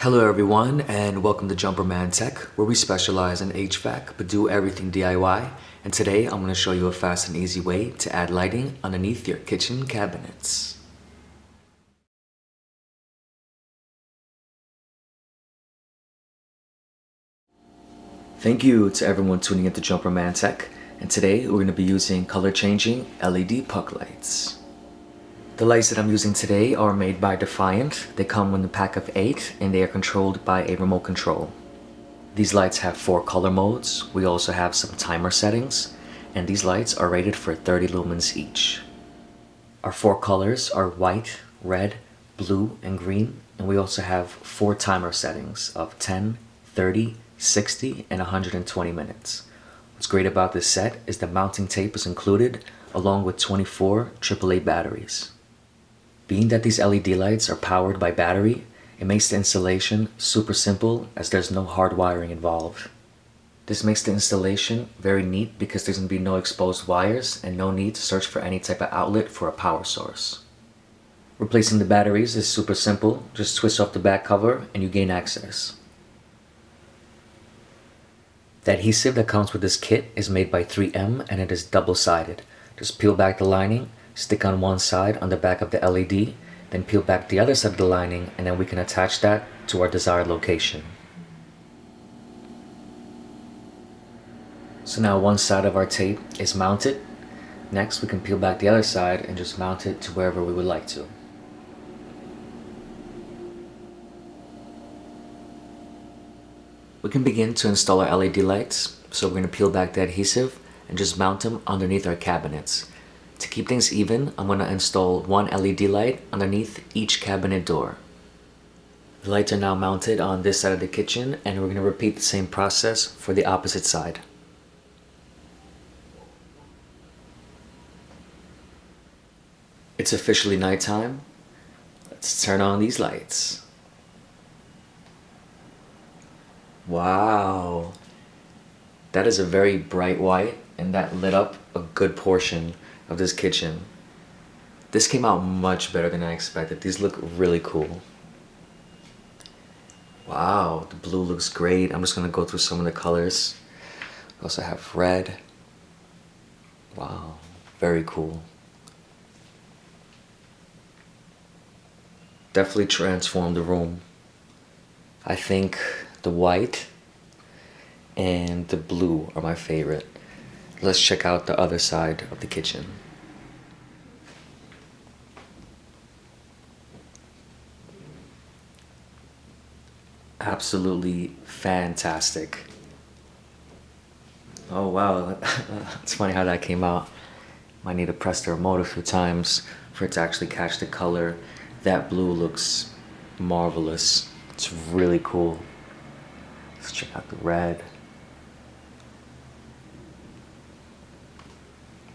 Hello everyone and welcome to Jumperman Tech, where we specialize in HVAC but do everything DIY. And today I'm going to show you a fast and easy way to add lighting underneath your kitchen cabinets. Thank you to everyone tuning into Jumperman Tech, and today we're going to be using color changing LED puck lights. The lights that I'm using today are made by Defiant. They come in a pack of 8 and they are controlled by a remote control. These lights have 4 color modes. We also have some timer settings, and these lights are rated for 30 lumens each. Our 4 colors are white, red, blue, and green, and we also have 4 timer settings of 10, 30, 60, and 120 minutes. What's great about this set is the mounting tape is included along with 24 AAA batteries. Being that these LED lights are powered by battery, it makes the installation super simple as there's no hard wiring involved. This makes the installation very neat because there's going to be no exposed wires and no need to search for any type of outlet for a power source. Replacing the batteries is super simple. Just twist off the back cover and you gain access. The adhesive that comes with this kit is made by 3M and it is double-sided. Just peel back the lining, stick on one side on the back of the LED, then peel back the other side of the lining, and then we can attach that to our desired location. So now one side of our tape is mounted. Next we can peel back the other side and just mount it to wherever we would like to. We can begin to install our LED lights, so we're going to peel back the adhesive and just mount them underneath our cabinets. To keep things even, I'm going to install one LED light underneath each cabinet door. The lights are now mounted on this side of the kitchen, and we're going to repeat the same process for the opposite side. It's officially nighttime. Let's turn on these lights. Wow, that is a very bright white, and that lit up a good portion of this kitchen. This came out much better than I expected. These look really cool. Wow, the blue looks great. I'm just gonna go through some of the colors. We also have red. Wow, very cool. Definitely transformed the room. I think the white and the blue are my favorite. Let's check out the other side of the kitchen. Absolutely fantastic. Oh wow, it's funny how that came out. Might need to press the remote a few times for it to actually catch the color. That blue looks marvelous. It's really cool. Let's check out the red.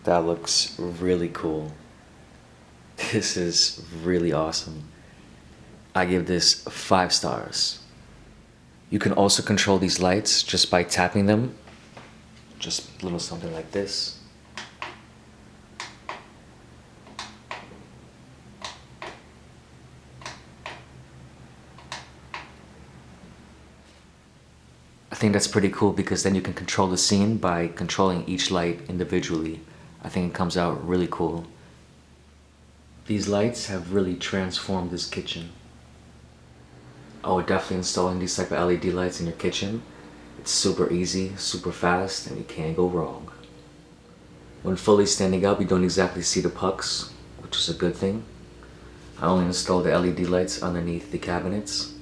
That looks really cool. This is really awesome. I give this 5 stars. You can also control these lights just by tapping them. Just a little something like this. I think that's pretty cool because then you can control the scene by controlling each light individually. I think it comes out really cool. These lights have really transformed this kitchen. I would definitely installing these type of LED lights in your kitchen. It's super easy, super fast, and you can't go wrong. When fully standing up, you don't exactly see the pucks, which is a good thing. I only installed the LED lights underneath the cabinets,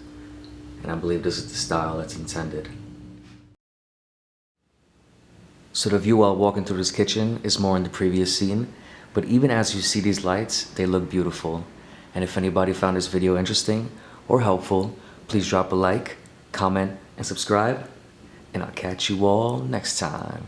and I believe this is the style that's intended. So the view while walking through this kitchen is more in the previous scene, but even as you see these lights, they look beautiful. And if anybody found this video interesting or helpful, please drop a like, comment, and subscribe, and I'll catch you all next time.